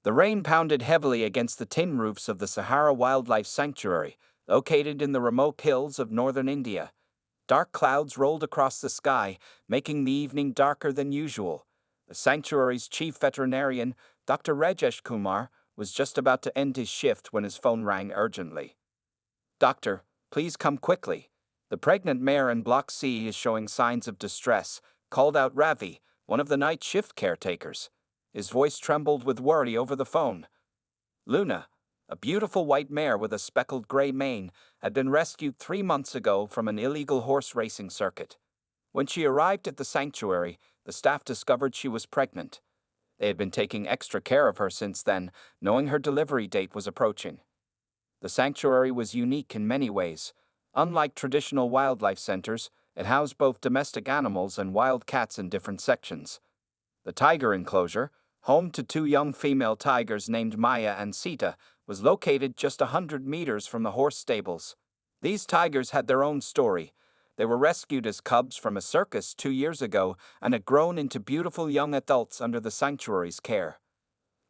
The rain pounded heavily against the tin roofs of the Sahara Wildlife Sanctuary, located in the remote hills of northern India. Dark clouds rolled across the sky, making the evening darker than usual. The sanctuary's chief veterinarian, Dr. Rajesh Kumar, was just about to end his shift when his phone rang urgently. "Doctor, please come quickly. The pregnant mare in Block C is showing signs of distress," called out Ravi, one of the night shift caretakers. His voice trembled with worry over the phone. Luna, a beautiful white mare with a speckled gray mane, had been rescued 3 months ago from an illegal horse racing circuit. When she arrived at the sanctuary, the staff discovered she was pregnant. They had been taking extra care of her since then, knowing her delivery date was approaching. The sanctuary was unique in many ways. Unlike traditional wildlife centers, it housed both domestic animals and wild cats in different sections. The tiger enclosure, home to two young female tigers named Maya and Sita, was located just 100 meters from the horse stables. These tigers had their own story. They were rescued as cubs from a circus 2 years ago and had grown into beautiful young adults under the sanctuary's care.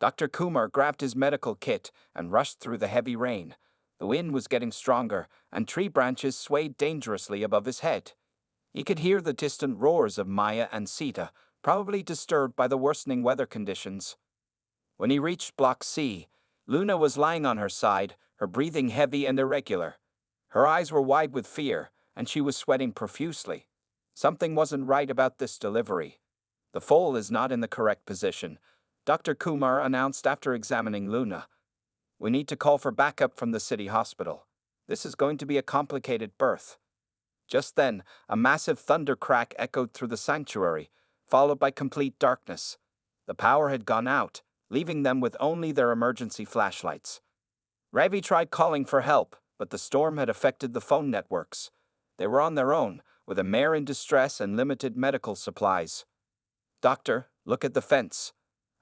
Dr. Kumar grabbed his medical kit and rushed through the heavy rain. The wind was getting stronger, and tree branches swayed dangerously above his head. He could hear the distant roars of Maya and Sita, probably disturbed by the worsening weather conditions. When he reached Block C, Luna was lying on her side, her breathing heavy and irregular. Her eyes were wide with fear, and she was sweating profusely. Something wasn't right about this delivery. "The foal is not in the correct position," Dr. Kumar announced after examining Luna. "We need to call for backup from the city hospital. This is going to be a complicated birth." Just then, a massive thunder crack echoed through the sanctuary, followed by complete darkness. The power had gone out, leaving them with only their emergency flashlights. Ravi tried calling for help, but the storm had affected the phone networks. They were on their own, with a mare in distress and limited medical supplies. "Doctor, look at the fence,"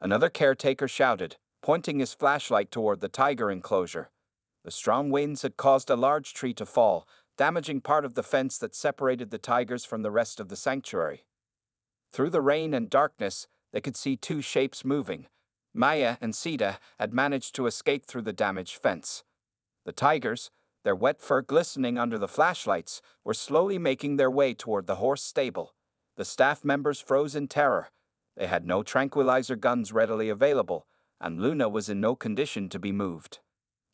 another caretaker shouted, pointing his flashlight toward the tiger enclosure. The strong winds had caused a large tree to fall, damaging part of the fence that separated the tigers from the rest of the sanctuary. Through the rain and darkness, they could see two shapes moving. Maya and Sita had managed to escape through the damaged fence. The tigers, their wet fur glistening under the flashlights, were slowly making their way toward the horse stable. The staff members froze in terror. They had no tranquilizer guns readily available, and Luna was in no condition to be moved.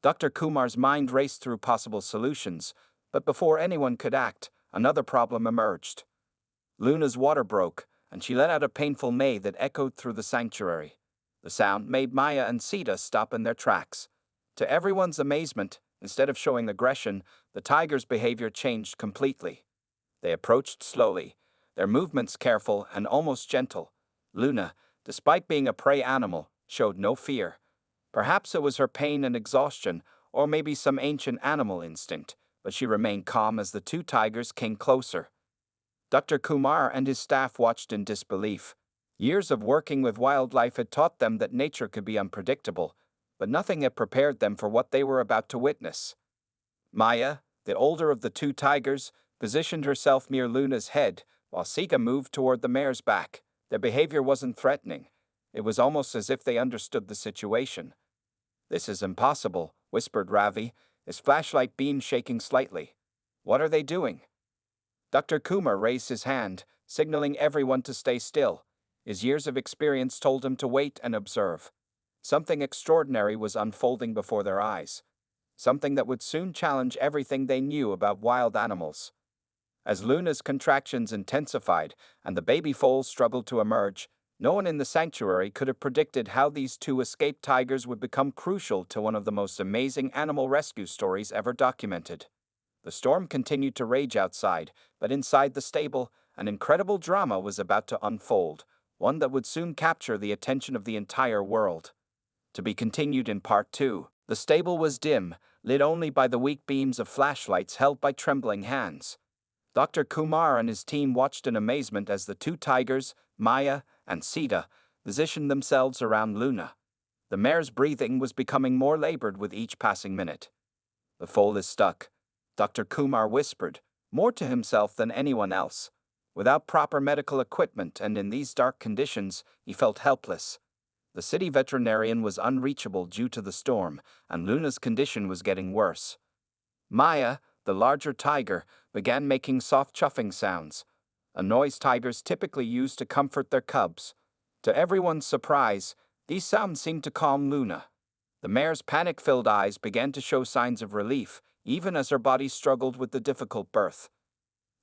Dr. Kumar's mind raced through possible solutions, but before anyone could act, another problem emerged. Luna's water broke, and she let out a painful neigh that echoed through the sanctuary. The sound made Maya and Sita stop in their tracks. To everyone's amazement, instead of showing aggression, the tiger's behavior changed completely. They approached slowly, their movements careful and almost gentle. Luna, despite being a prey animal, showed no fear. Perhaps it was her pain and exhaustion, or maybe some ancient animal instinct, but she remained calm as the two tigers came closer. Dr. Kumar and his staff watched in disbelief. Years of working with wildlife had taught them that nature could be unpredictable, but nothing had prepared them for what they were about to witness. Maya, the older of the two tigers, positioned herself near Luna's head, while Sita moved toward the mare's back. Their behavior wasn't threatening. It was almost as if they understood the situation. "This is impossible," whispered Ravi, his flashlight beam shaking slightly. "What are they doing?" Dr. Kumar raised his hand, signaling everyone to stay still. His years of experience told him to wait and observe. Something extraordinary was unfolding before their eyes. Something that would soon challenge everything they knew about wild animals. As Luna's contractions intensified and the baby foal struggled to emerge, no one in the sanctuary could have predicted how these two escaped tigers would become crucial to one of the most amazing animal rescue stories ever documented. The storm continued to rage outside, but inside the stable, an incredible drama was about to unfold, one that would soon capture the attention of the entire world. To be continued in Part 2. The stable was dim, lit only by the weak beams of flashlights held by trembling hands. Dr. Kumar and his team watched in amazement as the two tigers, Maya and Sita, positioned themselves around Luna. The mare's breathing was becoming more labored with each passing minute. "The foal is stuck," Dr. Kumar whispered, more to himself than anyone else. Without proper medical equipment and in these dark conditions, he felt helpless. The city veterinarian was unreachable due to the storm, and Luna's condition was getting worse. Maya, the larger tiger, began making soft chuffing sounds, a noise tigers typically use to comfort their cubs. To everyone's surprise, these sounds seemed to calm Luna. The mare's panic-filled eyes began to show signs of relief, even as her body struggled with the difficult birth.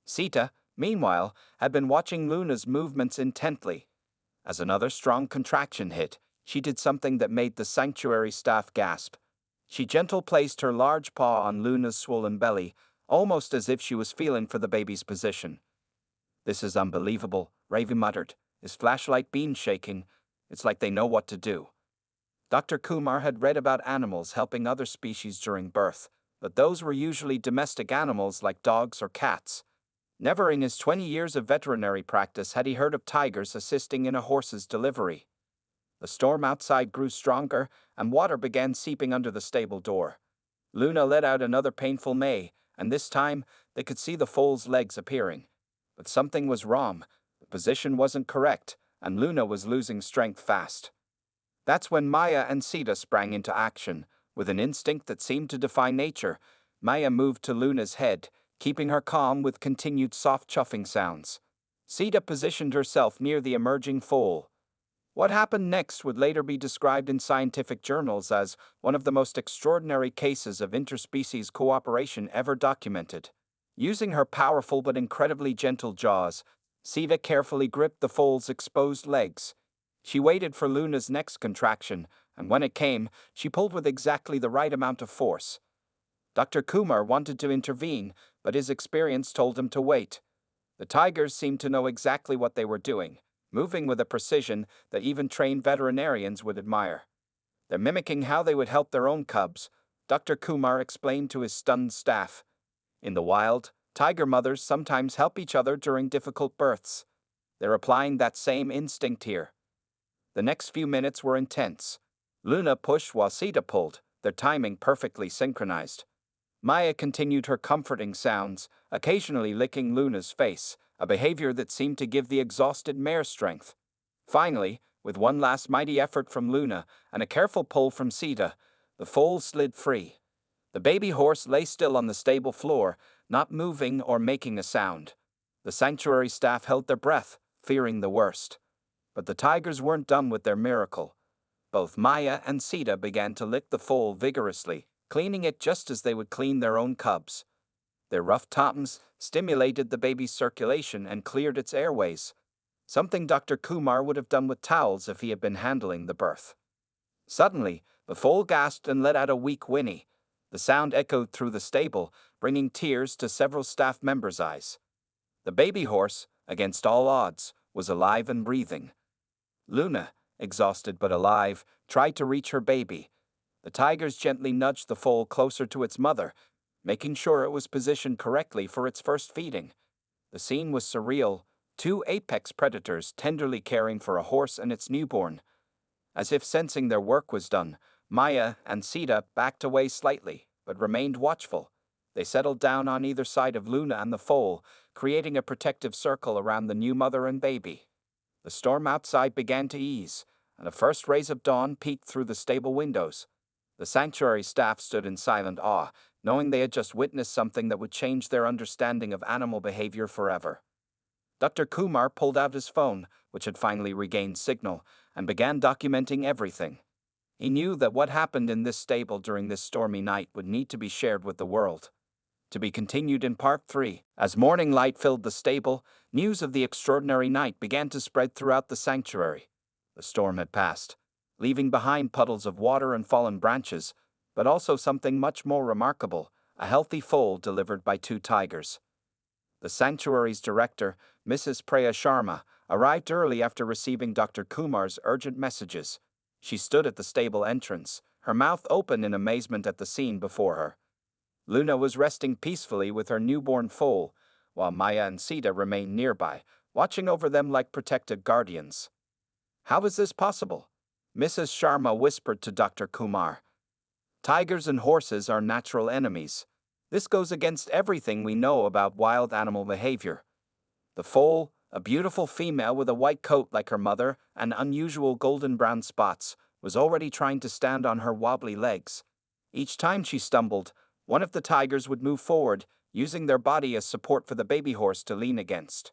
Sita, meanwhile, had been watching Luna's movements intently. As another strong contraction hit, she did something that made the sanctuary staff gasp. She gently placed her large paw on Luna's swollen belly, almost as if she was feeling for the baby's position. "This is unbelievable," Ravi muttered, his flashlight beam shaking. "It's like they know what to do." Dr. Kumar had read about animals helping other species during birth, but those were usually domestic animals like dogs or cats. Never in his 20 years of veterinary practice had he heard of tigers assisting in a horse's delivery. The storm outside grew stronger, and water began seeping under the stable door. Luna let out another painful neigh, and this time they could see the foal's legs appearing. But something was wrong. The position wasn't correct, and Luna was losing strength fast. That's when Maya and Sita sprang into action. With an instinct that seemed to defy nature, Maya moved to Luna's head, keeping her calm with continued soft chuffing sounds. Sita positioned herself near the emerging foal. What happened next would later be described in scientific journals as one of the most extraordinary cases of interspecies cooperation ever documented. Using her powerful but incredibly gentle jaws, Sita carefully gripped the foal's exposed legs. She waited for Luna's next contraction, and when it came, she pulled with exactly the right amount of force. Dr. Kumar wanted to intervene, but his experience told him to wait. The tigers seemed to know exactly what they were doing, moving with a precision that even trained veterinarians would admire. "They're mimicking how they would help their own cubs," Dr. Kumar explained to his stunned staff. "In the wild, tiger mothers sometimes help each other during difficult births. They're applying that same instinct here." The next few minutes were intense. Luna pushed while Sita pulled, their timing perfectly synchronized. Maya continued her comforting sounds, occasionally licking Luna's face, a behavior that seemed to give the exhausted mare strength. Finally, with one last mighty effort from Luna and a careful pull from Sita, the foal slid free. The baby horse lay still on the stable floor, not moving or making a sound. The sanctuary staff held their breath, fearing the worst. But the tigers weren't done with their miracle. Both Maya and Sita began to lick the foal vigorously, cleaning it just as they would clean their own cubs. Their rough tongues stimulated the baby's circulation and cleared its airways, something Dr. Kumar would have done with towels if he had been handling the birth. Suddenly, the foal gasped and let out a weak whinny. The sound echoed through the stable, bringing tears to several staff members' eyes. The baby horse, against all odds, was alive and breathing. Luna, exhausted but alive, tried to reach her baby. The tigers gently nudged the foal closer to its mother, making sure it was positioned correctly for its first feeding. The scene was surreal, two apex predators tenderly caring for a horse and its newborn. As if sensing their work was done, Maya and Sita backed away slightly, but remained watchful. They settled down on either side of Luna and the foal, creating a protective circle around the new mother and baby. The storm outside began to ease, and the first rays of dawn peeked through the stable windows. The sanctuary staff stood in silent awe, knowing they had just witnessed something that would change their understanding of animal behavior forever. Dr. Kumar pulled out his phone, which had finally regained signal, and began documenting everything. He knew that what happened in this stable during this stormy night would need to be shared with the world. To be continued in Part 3. As morning light filled the stable, news of the extraordinary night began to spread throughout the sanctuary. The storm had passed, leaving behind puddles of water and fallen branches, but also something much more remarkable, a healthy foal delivered by two tigers. The sanctuary's director, Mrs. Preya Sharma, arrived early after receiving Dr. Kumar's urgent messages. She stood at the stable entrance, her mouth open in amazement at the scene before her. Luna was resting peacefully with her newborn foal, while Maya and Sita remained nearby, watching over them like protected guardians. "How is this possible?" Mrs. Sharma whispered to Dr. Kumar. "Tigers and horses are natural enemies. This goes against everything we know about wild animal behavior. The foal, A beautiful female with a white coat like her mother and unusual golden brown spots was already trying to stand on her wobbly legs. Each time she stumbled, one of the tigers would move forward, using their body as support for the baby horse to lean against.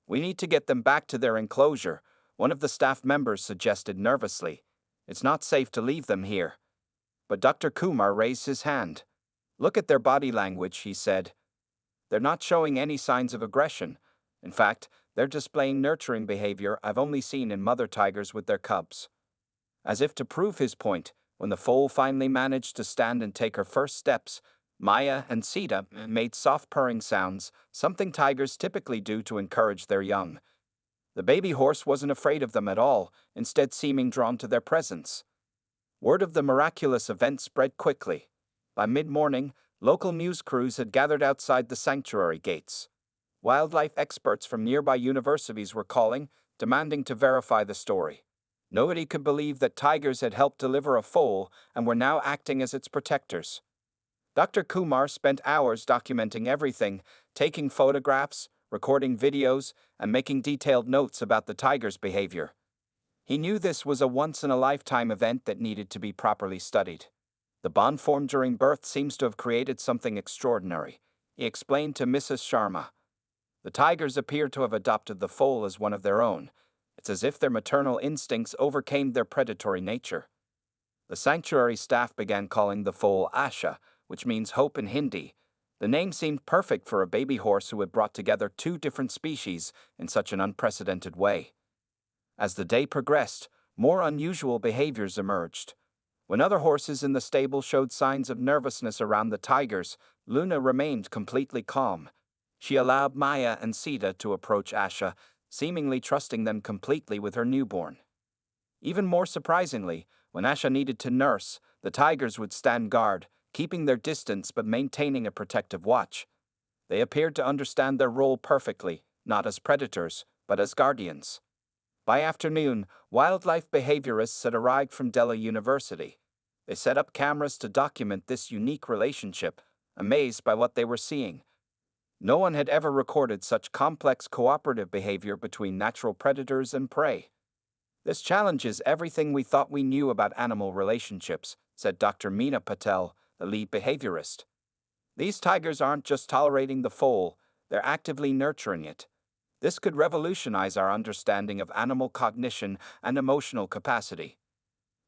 "We need to get them back to their enclosure," one of the staff members suggested nervously. "It's not safe to leave them here." But Dr. Kumar raised his hand. "Look at their body language," he said. "They're not showing any signs of aggression. In fact, they're displaying nurturing behavior I've only seen in mother tigers with their cubs." As if to prove his point, when the foal finally managed to stand and take her first steps, Maya and Sita made soft purring sounds, something tigers typically do to encourage their young. The baby horse wasn't afraid of them at all, instead seeming drawn to their presence. Word of the miraculous event spread quickly. By mid-morning, local news crews had gathered outside the sanctuary gates. Wildlife experts from nearby universities were calling, demanding to verify the story. Nobody could believe that tigers had helped deliver a foal and were now acting as its protectors. Dr. Kumar spent hours documenting everything, taking photographs, recording videos, and making detailed notes about the tiger's behavior. He knew this was a once-in-a-lifetime event that needed to be properly studied. "The bond formed during birth seems to have created something extraordinary," he explained to Mrs. Sharma. "The tigers appear to have adopted the foal as one of their own. It's as if their maternal instincts overcame their predatory nature." The sanctuary staff began calling the foal Asha, which means hope in Hindi. The name seemed perfect for a baby horse who had brought together two different species in such an unprecedented way. As the day progressed, more unusual behaviors emerged. When other horses in the stable showed signs of nervousness around the tigers, Luna remained completely calm. She allowed Maya and Sita to approach Asha, seemingly trusting them completely with her newborn. Even more surprisingly, when Asha needed to nurse, the tigers would stand guard, keeping their distance but maintaining a protective watch. They appeared to understand their role perfectly, not as predators, but as guardians. By afternoon, wildlife behaviorists had arrived from Delhi University. They set up cameras to document this unique relationship, amazed by what they were seeing. No one had ever recorded such complex cooperative behavior between natural predators and prey. "This challenges everything we thought we knew about animal relationships," said Dr. Meena Patel, the lead behaviorist. "These tigers aren't just tolerating the foal, they're actively nurturing it. This could revolutionize our understanding of animal cognition and emotional capacity."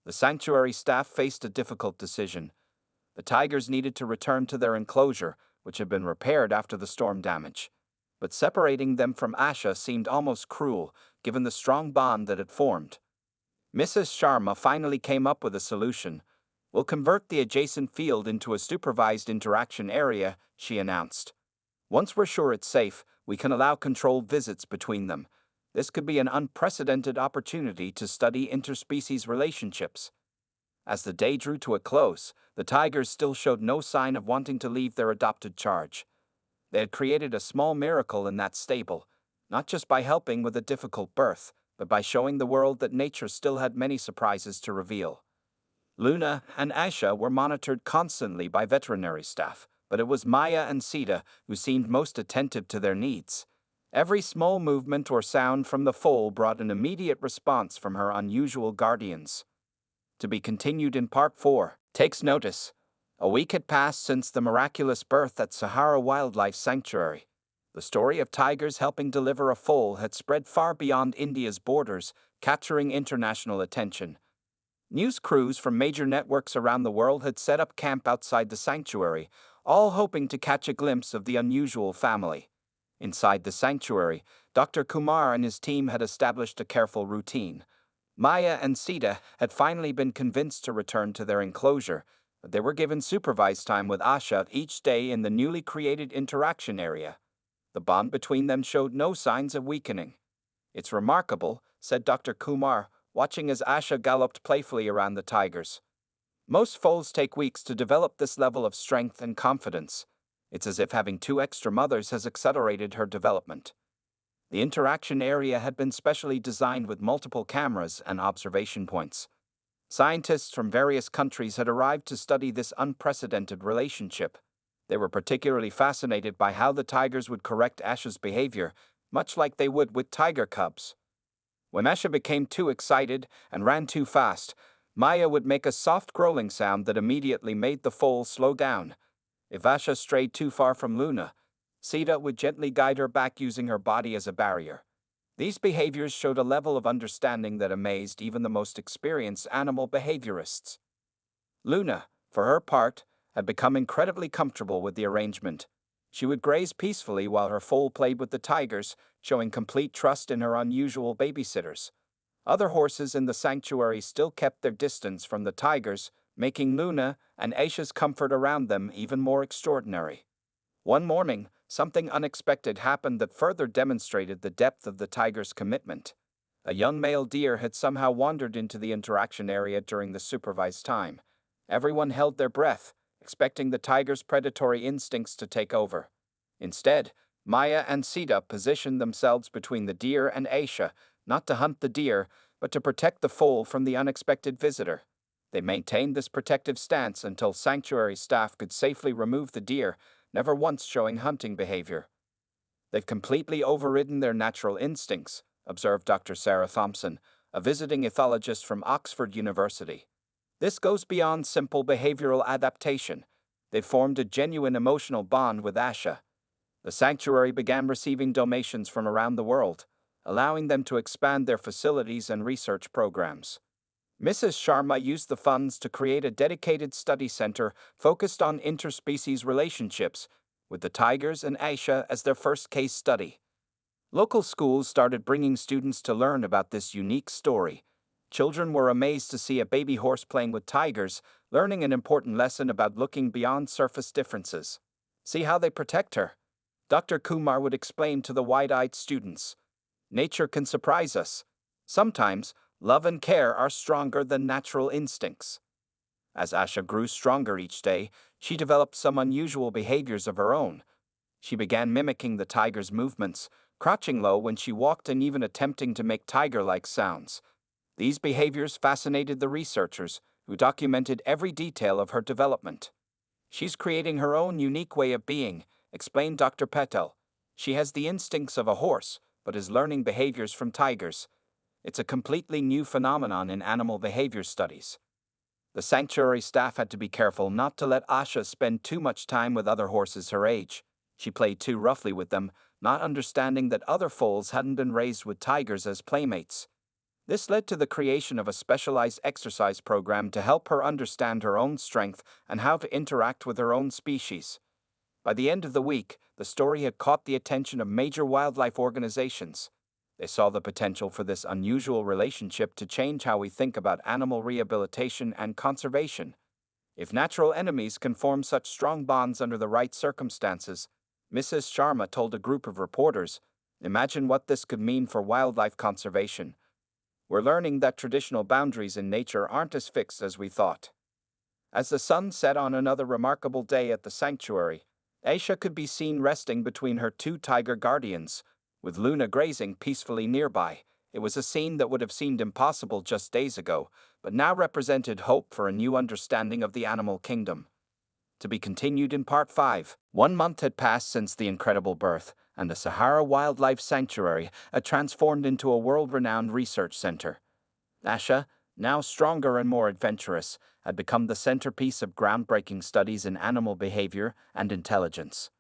The sanctuary staff faced a difficult decision. The tigers needed to return to their enclosure, which had been repaired after the storm damage. But separating them from Asha seemed almost cruel, given the strong bond that had formed. Mrs. Sharma finally came up with a solution. "We'll convert the adjacent field into a supervised interaction area," she announced. "Once we're sure it's safe, we can allow controlled visits between them. This could be an unprecedented opportunity to study interspecies relationships." As the day drew to a close, the tigers still showed no sign of wanting to leave their adopted charge. They had created a small miracle in that stable, not just by helping with a difficult birth, but by showing the world that nature still had many surprises to reveal. Luna and Asha were monitored constantly by veterinary staff, but it was Maya and Sita who seemed most attentive to their needs. Every small movement or sound from the foal brought an immediate response from her unusual guardians. To be continued in Part 4. Takes notice. A week had passed since the miraculous birth at Sahara Wildlife Sanctuary. The story of tigers helping deliver a foal had spread far beyond India's borders, capturing international attention. News crews from major networks around the world had set up camp outside the sanctuary, all hoping to catch a glimpse of the unusual family. Inside the sanctuary, Dr. Kumar and his team had established a careful routine. Maya and Sita had finally been convinced to return to their enclosure, but they were given supervised time with Asha each day in the newly created interaction area. The bond between them showed no signs of weakening. "It's remarkable," said Dr. Kumar, watching as Asha galloped playfully around the tigers. "Most foals take weeks to develop this level of strength and confidence. It's as if having two extra mothers has accelerated her development." The interaction area had been specially designed with multiple cameras and observation points. Scientists from various countries had arrived to study this unprecedented relationship. They were particularly fascinated by how the tigers would correct Asha's behavior, much like they would with tiger cubs. When Asha became too excited and ran too fast, Maya would make a soft growling sound that immediately made the foal slow down. If Asha strayed too far from Luna, Sita would gently guide her back using her body as a barrier. These behaviors showed a level of understanding that amazed even the most experienced animal behaviorists. Luna, for her part, had become incredibly comfortable with the arrangement. She would graze peacefully while her foal played with the tigers, showing complete trust in her unusual babysitters. Other horses in the sanctuary still kept their distance from the tigers, making Luna and Aisha's comfort around them even more extraordinary. One morning, something unexpected happened that further demonstrated the depth of the tiger's commitment. A young male deer had somehow wandered into the interaction area during the supervised time. Everyone held their breath, expecting the tiger's predatory instincts to take over. Instead, Maya and Sita positioned themselves between the deer and Aisha, not to hunt the deer, but to protect the foal from the unexpected visitor. They maintained this protective stance until sanctuary staff could safely remove the deer, never once showing hunting behavior. "They've completely overridden their natural instincts," observed Dr. Sarah Thompson, a visiting ethologist from Oxford University. "This goes beyond simple behavioral adaptation. They've formed a genuine emotional bond with Asha." The sanctuary began receiving donations from around the world, allowing them to expand their facilities and research programs. Mrs. Sharma used the funds to create a dedicated study center focused on interspecies relationships, with the tigers and Aisha as their first case study. Local schools started bringing students to learn about this unique story. Children were amazed to see a baby horse playing with tigers, learning an important lesson about looking beyond surface differences. "See how they protect her?" Dr. Kumar would explain to the wide-eyed students. "Nature can surprise us. Sometimes, love and care are stronger than natural instincts." As Asha grew stronger each day, she developed some unusual behaviors of her own. She began mimicking the tiger's movements, crouching low when she walked and even attempting to make tiger-like sounds. These behaviors fascinated the researchers, who documented every detail of her development. "She's creating her own unique way of being," explained Dr. Patel. "She has the instincts of a horse, but is learning behaviors from tigers. It's a completely new phenomenon in animal behavior studies." The sanctuary staff had to be careful not to let Asha spend too much time with other horses her age. She played too roughly with them, not understanding that other foals hadn't been raised with tigers as playmates. This led to the creation of a specialized exercise program to help her understand her own strength and how to interact with her own species. By the end of the week, the story had caught the attention of major wildlife organizations. They saw the potential for this unusual relationship to change how we think about animal rehabilitation and conservation. If natural enemies can form such strong bonds under the right circumstances, Mrs. Sharma told a group of reporters, imagine what this could mean for wildlife conservation. "We're learning that traditional boundaries in nature aren't as fixed as we thought." As the sun set on another remarkable day at the sanctuary, Aisha could be seen resting between her two tiger guardians, with Luna grazing peacefully nearby. It was a scene that would have seemed impossible just days ago, but now represented hope for a new understanding of the animal kingdom. To be continued in Part 5. 1 month had passed since the incredible birth, and the Sahara Wildlife Sanctuary had transformed into a world-renowned research center. Asha, now stronger and more adventurous, had become the centerpiece of groundbreaking studies in animal behavior and intelligence.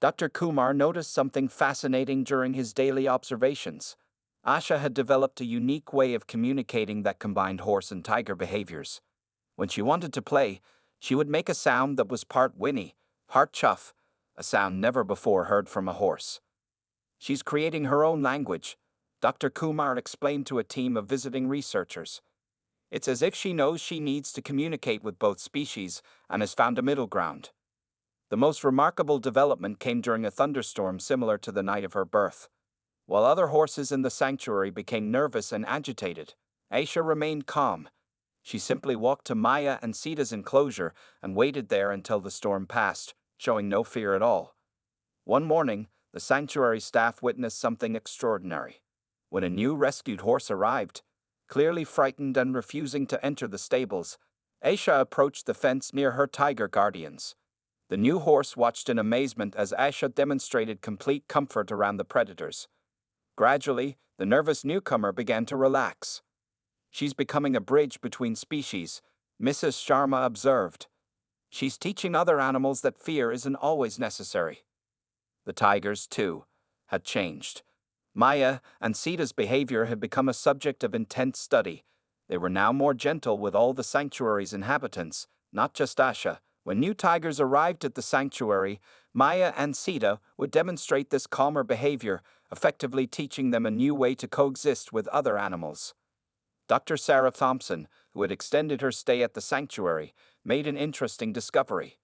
Dr. Kumar noticed something fascinating during his daily observations. Asha had developed a unique way of communicating that combined horse and tiger behaviors. When she wanted to play, she would make a sound that was part whinny, part chuff, a sound never before heard from a horse. "She's creating her own language," Dr. Kumar explained to a team of visiting researchers. "It's as if she knows she needs to communicate with both species and has found a middle ground." The most remarkable development came during a thunderstorm similar to the night of her birth. While other horses in the sanctuary became nervous and agitated, Aisha remained calm. She simply walked to Maya and Sita's enclosure and waited there until the storm passed, showing no fear at all. One morning, the sanctuary staff witnessed something extraordinary. When a new rescued horse arrived, clearly frightened and refusing to enter the stables, Aisha approached the fence near her tiger guardians. The new horse watched in amazement as Aisha demonstrated complete comfort around the predators. Gradually, the nervous newcomer began to relax. She's becoming a bridge between species, Mrs. Sharma observed. She's teaching other animals that fear isn't always necessary. The tigers, too, had changed. Maya and Sita's behavior had become a subject of intense study. They were now more gentle with all the sanctuary's inhabitants, not just Asha. When new tigers arrived at the sanctuary, Maya and Sita would demonstrate this calmer behavior, effectively teaching them a new way to coexist with other animals. Dr. Sarah Thompson, who had extended her stay at the sanctuary, made an interesting discovery.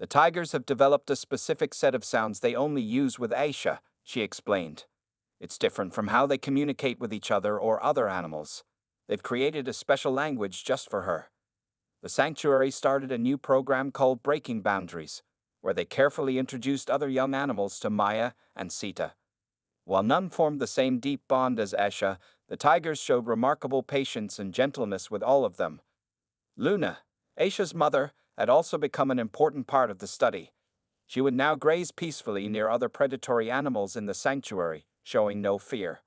The tigers have developed a specific set of sounds they only use with Aisha, she explained. It's different from how they communicate with each other or other animals. They've created a special language just for her. The sanctuary started a new program called Breaking Boundaries, where they carefully introduced other young animals to Maya and Sita. While none formed the same deep bond as Aisha, the tigers showed remarkable patience and gentleness with all of them. Luna, Aisha's mother, had also become an important part of the study. She would now graze peacefully near other predatory animals in the sanctuary, showing no fear.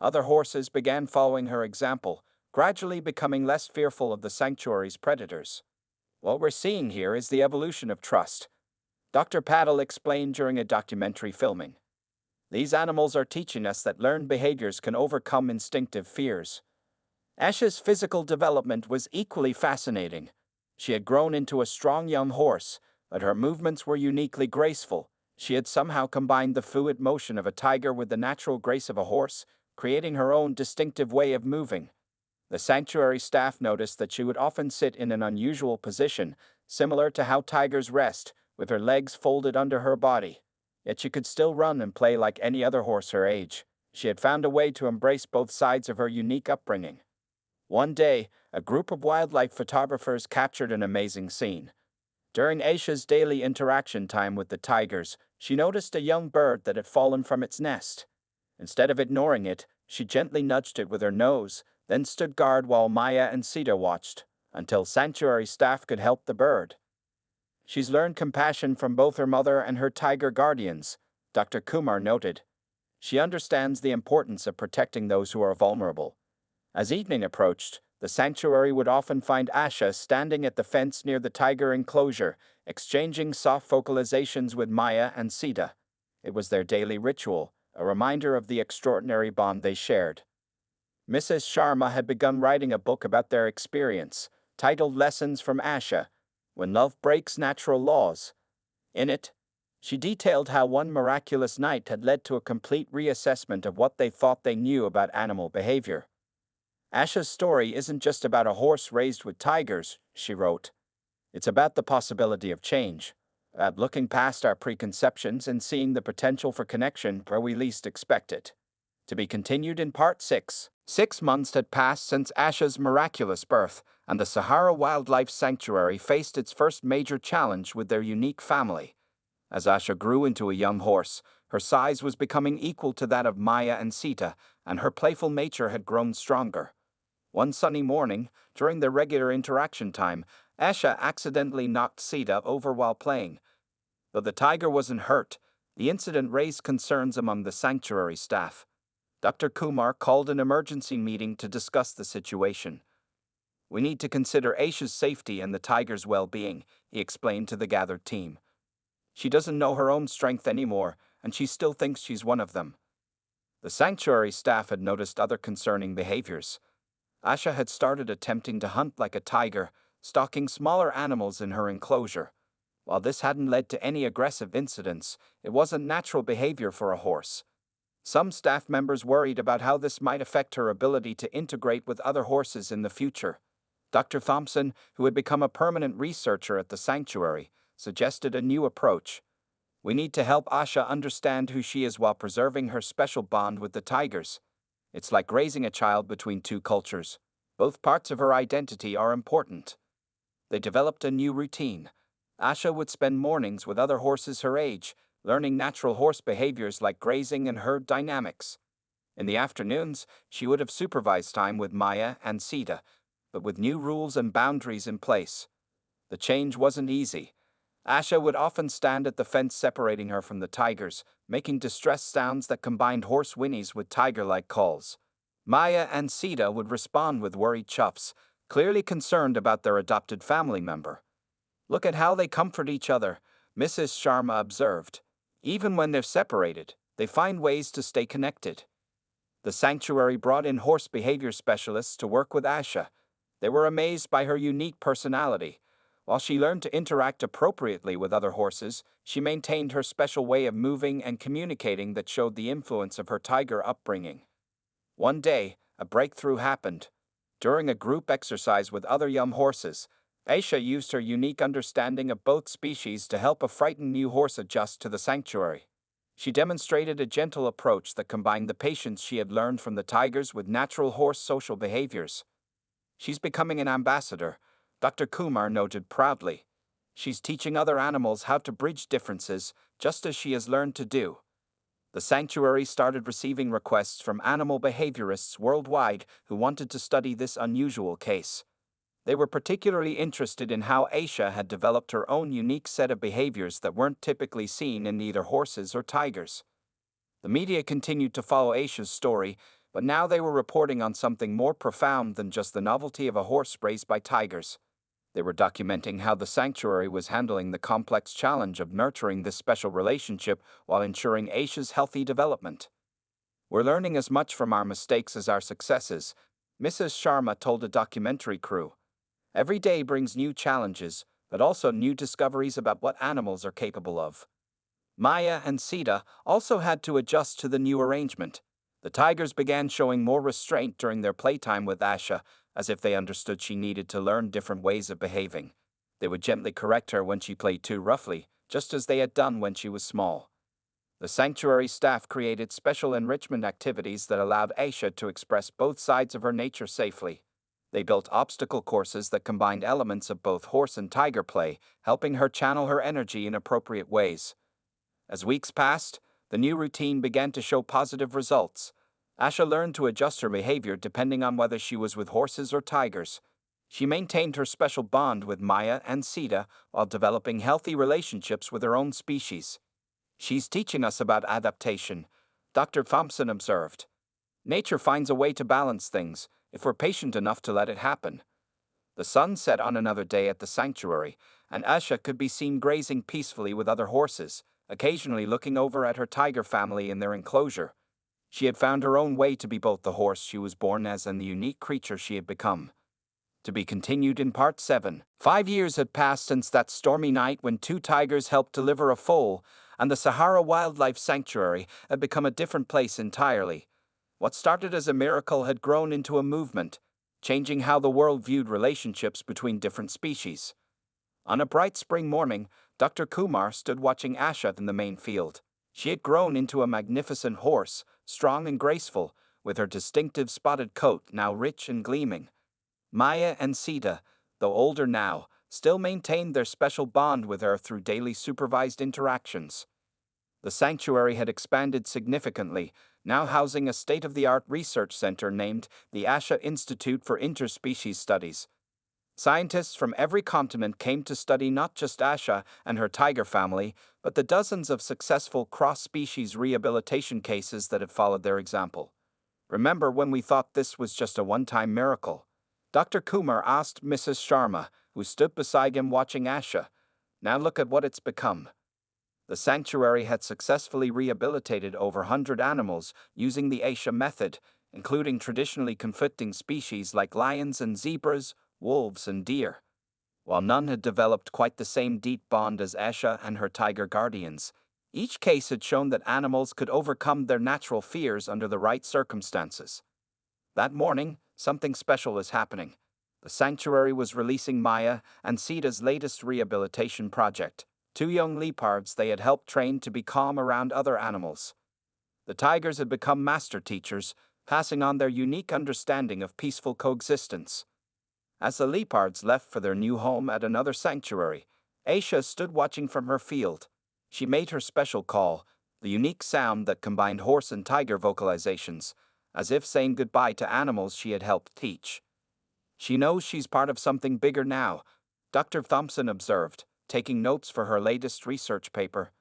Other horses began following her example, gradually becoming less fearful of the sanctuary's predators. What we're seeing here is the evolution of trust, Dr. Patel explained during a documentary filming. These animals are teaching us that learned behaviors can overcome instinctive fears. Asha's physical development was equally fascinating. She had grown into a strong young horse, but her movements were uniquely graceful. She had somehow combined the fluid motion of a tiger with the natural grace of a horse, creating her own distinctive way of moving. The sanctuary staff noticed that she would often sit in an unusual position, similar to how tigers rest, with her legs folded under her body. Yet she could still run and play like any other horse her age. She had found a way to embrace both sides of her unique upbringing. One day, a group of wildlife photographers captured an amazing scene. During Aisha's daily interaction time with the tigers, she noticed a young bird that had fallen from its nest. Instead of ignoring it, she gently nudged it with her nose, then stood guard while Maya and Sita watched, until sanctuary staff could help the bird. She's learned compassion from both her mother and her tiger guardians, Dr. Kumar noted. She understands the importance of protecting those who are vulnerable. As evening approached, the sanctuary would often find Asha standing at the fence near the tiger enclosure, exchanging soft vocalizations with Maya and Sita. It was their daily ritual, a reminder of the extraordinary bond they shared. Mrs. Sharma had begun writing a book about their experience, titled Lessons from Asha, When Love Breaks Natural Laws. In it, she detailed how one miraculous night had led to a complete reassessment of what they thought they knew about animal behavior. Asha's story isn't just about a horse raised with tigers, she wrote. It's about the possibility of change, about looking past our preconceptions and seeing the potential for connection where we least expect it. To be continued in Part 6. 6 months had passed since Asha's miraculous birth, and the Sahara Wildlife Sanctuary faced its first major challenge with their unique family. As Asha grew into a young horse, her size was becoming equal to that of Maya and Sita, and her playful nature had grown stronger. One sunny morning, during their regular interaction time, Asha accidentally knocked Sita over while playing. Though the tiger wasn't hurt, the incident raised concerns among the sanctuary staff. Dr. Kumar called an emergency meeting to discuss the situation. We need to consider Aisha's safety and the tiger's well-being, he explained to the gathered team. She doesn't know her own strength anymore, and she still thinks she's one of them. The sanctuary staff had noticed other concerning behaviors. Asha had started attempting to hunt like a tiger, stalking smaller animals in her enclosure. While this hadn't led to any aggressive incidents, it wasn't natural behavior for a horse. Some staff members worried about how this might affect her ability to integrate with other horses in the future. Dr. Thompson, who had become a permanent researcher at the sanctuary, suggested a new approach. We need to help Asha understand who she is while preserving her special bond with the tigers. It's like raising a child between two cultures. Both parts of her identity are important. They developed a new routine. Asha would spend mornings with other horses her age, learning natural horse behaviors like grazing and herd dynamics. In the afternoons, she would have supervised time with Maya and Sita, but with new rules and boundaries in place. The change wasn't easy. Asha would often stand at the fence separating her from the tigers, making distressed sounds that combined horse whinnies with tiger-like calls. Maya and Sita would respond with worried chuffs, clearly concerned about their adopted family member. "Look at how they comfort each other," Mrs. Sharma observed. "Even when they're separated, they find ways to stay connected." The sanctuary brought in horse behavior specialists to work with Asha. They were amazed by her unique personality. While she learned to interact appropriately with other horses, she maintained her special way of moving and communicating that showed the influence of her tiger upbringing. One day, a breakthrough happened. During a group exercise with other young horses, Aisha used her unique understanding of both species to help a frightened new horse adjust to the sanctuary. She demonstrated a gentle approach that combined the patience she had learned from the tigers with natural horse social behaviors. "She's becoming an ambassador," Dr. Kumar noted proudly. "She's teaching other animals how to bridge differences, just as she has learned to do." The sanctuary started receiving requests from animal behaviorists worldwide who wanted to study this unusual case. They were particularly interested in how Aisha had developed her own unique set of behaviors that weren't typically seen in either horses or tigers. The media continued to follow Aisha's story, but now they were reporting on something more profound than just the novelty of a horse raised by tigers. They were documenting how the sanctuary was handling the complex challenge of nurturing this special relationship while ensuring Aisha's healthy development. "We're learning as much from our mistakes as our successes," Mrs. Sharma told a documentary crew. "Every day brings new challenges, but also new discoveries about what animals are capable of." Maya and Sita also had to adjust to the new arrangement. The tigers began showing more restraint during their playtime with Asha, as if they understood she needed to learn different ways of behaving. They would gently correct her when she played too roughly, just as they had done when she was small. The sanctuary staff created special enrichment activities that allowed Asha to express both sides of her nature safely. They built obstacle courses that combined elements of both horse and tiger play, helping her channel her energy in appropriate ways. As weeks passed, the new routine began to show positive results. Asha learned to adjust her behavior depending on whether she was with horses or tigers. She maintained her special bond with Maya and Sita while developing healthy relationships with her own species. "She's teaching us about adaptation," Dr. Thompson observed. "Nature finds a way to balance things, if we're patient enough to let it happen." The sun set on another day at the sanctuary, and Asha could be seen grazing peacefully with other horses, occasionally looking over at her tiger family in their enclosure. She had found her own way to be both the horse she was born as and the unique creature she had become. To be continued in Part 7. 5 years had passed since that stormy night when two tigers helped deliver a foal, and the Sahara Wildlife Sanctuary had become a different place entirely. What started as a miracle had grown into a movement, changing how the world viewed relationships between different species. On a bright spring morning, Dr. Kumar stood watching Asha in the main field. She had grown into a magnificent horse, strong and graceful, with her distinctive spotted coat now rich and gleaming. Maya and Sita, though older now, still maintained their special bond with her through daily supervised interactions. The sanctuary had expanded significantly, now housing a state-of-the-art research center named the Asha Institute for Interspecies Studies. Scientists from every continent came to study not just Asha and her tiger family, but the dozens of successful cross-species rehabilitation cases that have followed their example. "Remember when we thought this was just a one-time miracle?" Dr. Kumar asked Mrs. Sharma, who stood beside him watching Asha. "Now look at what it's become." The sanctuary had successfully rehabilitated over 100 animals using the Asha method, including traditionally conflicting species like lions and zebras, wolves and deer. While none had developed quite the same deep bond as Asha and her tiger guardians, each case had shown that animals could overcome their natural fears under the right circumstances. That morning, something special is happening. The sanctuary was releasing Maya and Sita's latest rehabilitation project, two young leopards they had helped train to be calm around other animals. The tigers had become master teachers, passing on their unique understanding of peaceful coexistence. As the leopards left for their new home at another sanctuary, Aisha stood watching from her field. She made her special call, the unique sound that combined horse and tiger vocalizations, as if saying goodbye to animals she had helped teach. "She knows she's part of something bigger now," Dr. Thompson observed, taking notes for her latest research paper.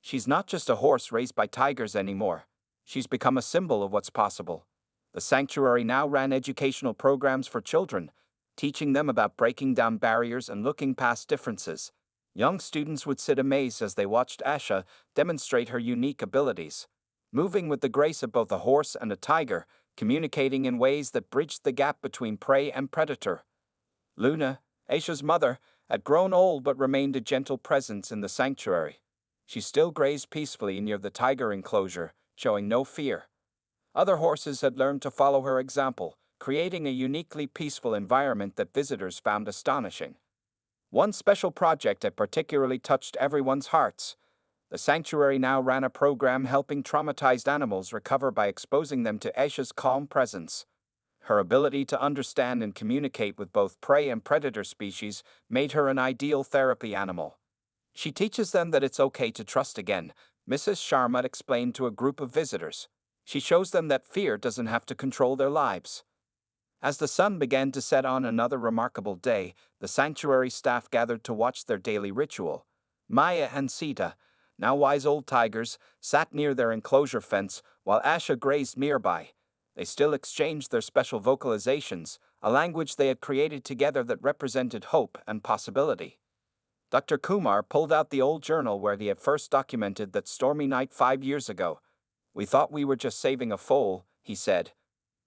She's not just a horse raised by tigers anymore. She's become a symbol of what's possible. The sanctuary now ran educational programs for children, teaching them about breaking down barriers and looking past differences. Young students would sit amazed as they watched Asha demonstrate her unique abilities, moving with the grace of both a horse and a tiger, communicating in ways that bridged the gap between prey and predator. Luna, Asha's mother, had grown old but remained a gentle presence in the sanctuary. She still grazed peacefully near the tiger enclosure, showing no fear. Other horses had learned to follow her example, creating a uniquely peaceful environment that visitors found astonishing. One special project had particularly touched everyone's hearts. The sanctuary now ran a program helping traumatized animals recover by exposing them to Asha's calm presence. Her ability to understand and communicate with both prey and predator species made her an ideal therapy animal. She teaches them that it's okay to trust again, Mrs. Sharma explained to a group of visitors. She shows them that fear doesn't have to control their lives. As the sun began to set on another remarkable day, the sanctuary staff gathered to watch their daily ritual. Maya and Sita, now wise old tigers, sat near their enclosure fence while Asha grazed nearby. They still exchanged their special vocalizations, a language they had created together that represented hope and possibility. Dr. Kumar pulled out the old journal where he had first documented that stormy night 5 years ago. "We thought we were just saving a foal," he said.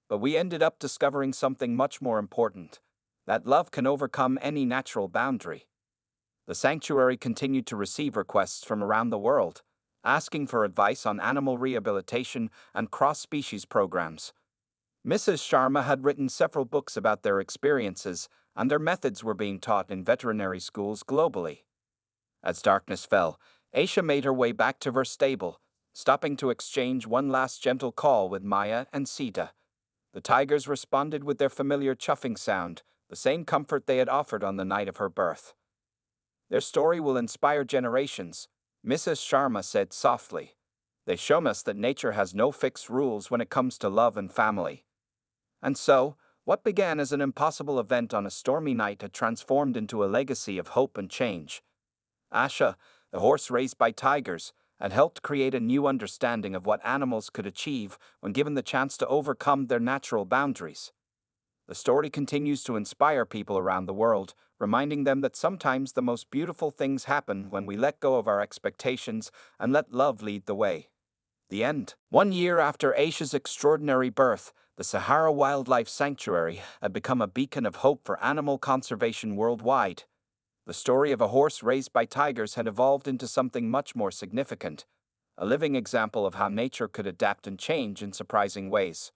"But we ended up discovering something much more important, that love can overcome any natural boundary." The sanctuary continued to receive requests from around the world, asking for advice on animal rehabilitation and cross-species programs. Mrs. Sharma had written several books about their experiences, and their methods were being taught in veterinary schools globally. As darkness fell, Asha made her way back to her stable, stopping to exchange one last gentle call with Maya and Sita. The tigers responded with their familiar chuffing sound, the same comfort they had offered on the night of her birth. "Their story will inspire generations," Mrs. Sharma said softly. "They've shown us that nature has no fixed rules when it comes to love and family." And so, what began as an impossible event on a stormy night had transformed into a legacy of hope and change. Asha, the horse raised by tigers, had helped create a new understanding of what animals could achieve when given the chance to overcome their natural boundaries. The story continues to inspire people around the world, reminding them that sometimes the most beautiful things happen when we let go of our expectations and let love lead the way. The end. 1 year after Asha's extraordinary birth, the Sahara Wildlife Sanctuary had become a beacon of hope for animal conservation worldwide. The story of a horse raised by tigers had evolved into something much more significant, a living example of how nature could adapt and change in surprising ways.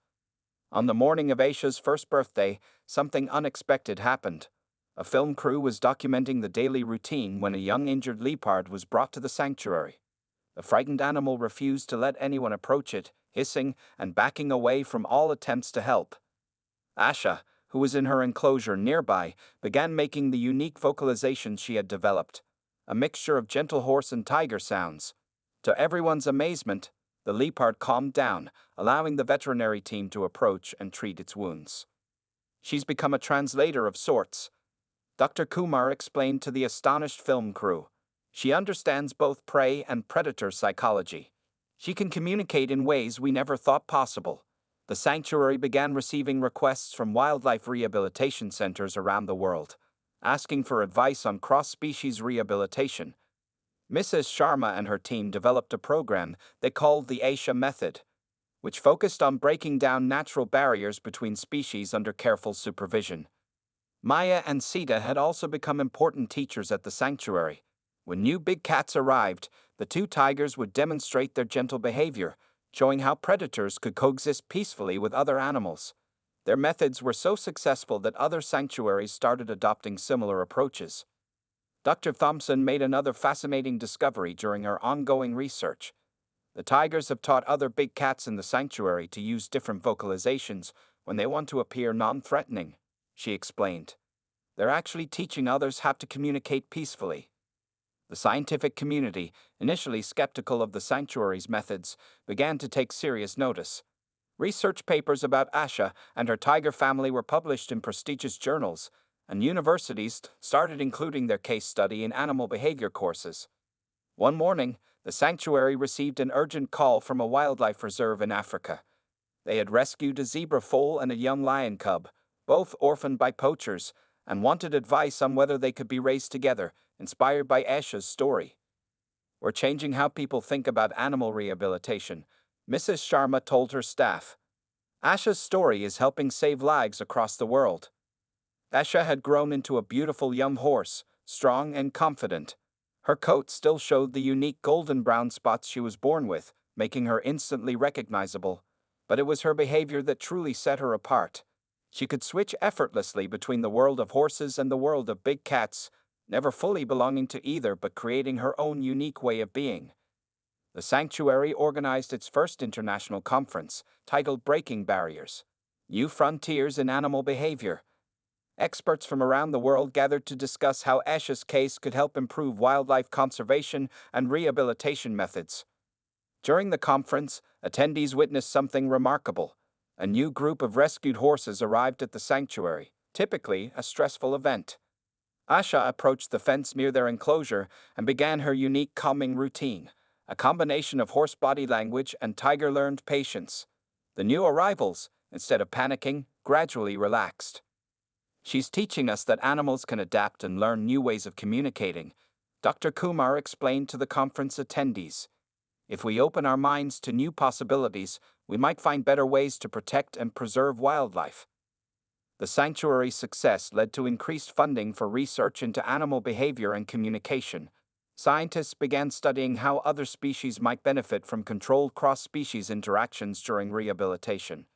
On the morning of Asha's first birthday, something unexpected happened. A film crew was documenting the daily routine when a young injured leopard was brought to the sanctuary. The frightened animal refused to let anyone approach it, hissing and backing away from all attempts to help. Asha, who was in her enclosure nearby, began making the unique vocalizations she had developed, a mixture of gentle horse and tiger sounds. To everyone's amazement, the leopard calmed down, allowing the veterinary team to approach and treat its wounds. "She's become a translator of sorts," Dr. Kumar explained to the astonished film crew. "She understands both prey and predator psychology. She can communicate in ways we never thought possible." The sanctuary began receiving requests from wildlife rehabilitation centers around the world, asking for advice on cross-species rehabilitation. Mrs. Sharma and her team developed a program they called the Asha Method, which focused on breaking down natural barriers between species under careful supervision. Maya and Sita had also become important teachers at the sanctuary. When new big cats arrived, the two tigers would demonstrate their gentle behavior, showing how predators could coexist peacefully with other animals. Their methods were so successful that other sanctuaries started adopting similar approaches. Dr. Thompson made another fascinating discovery during her ongoing research. The tigers have taught other big cats in the sanctuary to use different vocalizations when they want to appear non-threatening, she explained. They're actually teaching others how to communicate peacefully. The scientific community, initially skeptical of the sanctuary's methods, began to take serious notice. Research papers about Asha and her tiger family were published in prestigious journals, and universities started including their case study in animal behavior courses. One morning, the sanctuary received an urgent call from a wildlife reserve in Africa. They had rescued a zebra foal and a young lion cub, both orphaned by poachers, and wanted advice on whether they could be raised together, inspired by Asha's story. "We're changing how people think about animal rehabilitation," Mrs. Sharma told her staff. "Asha's story is helping save lives across the world." Asha had grown into a beautiful young horse, strong and confident. Her coat still showed the unique golden brown spots she was born with, making her instantly recognizable. But it was her behavior that truly set her apart. She could switch effortlessly between the world of horses and the world of big cats, never fully belonging to either but creating her own unique way of being. The sanctuary organized its first international conference, titled Breaking Barriers: New Frontiers in Animal Behavior. Experts from around the world gathered to discuss how Asha's case could help improve wildlife conservation and rehabilitation methods. During the conference, attendees witnessed something remarkable. A new group of rescued horses arrived at the sanctuary, typically a stressful event. Asha approached the fence near their enclosure and began her unique calming routine, a combination of horse body language and tiger-learned patience. The new arrivals, instead of panicking, gradually relaxed. "She's teaching us that animals can adapt and learn new ways of communicating," Dr. Kumar explained to the conference attendees. "If we open our minds to new possibilities, we might find better ways to protect and preserve wildlife." The sanctuary's success led to increased funding for research into animal behavior and communication. Scientists began studying how other species might benefit from controlled cross-species interactions during rehabilitation.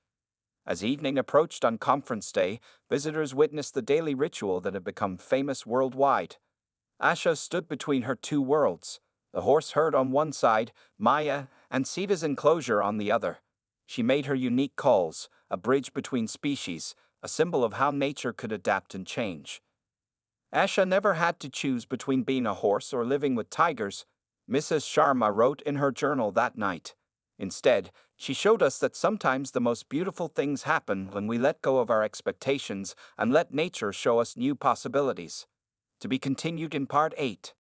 As evening approached on conference day, visitors witnessed the daily ritual that had become famous worldwide. Asha stood between her two worlds, the horse herd on one side, Maya, and Sita's enclosure on the other. She made her unique calls, a bridge between species, a symbol of how nature could adapt and change. Asha never had to choose between being a horse or living with tigers, Mrs. Sharma wrote in her journal that night. Instead, she showed us that sometimes the most beautiful things happen when we let go of our expectations and let nature show us new possibilities. To be continued in Part 8.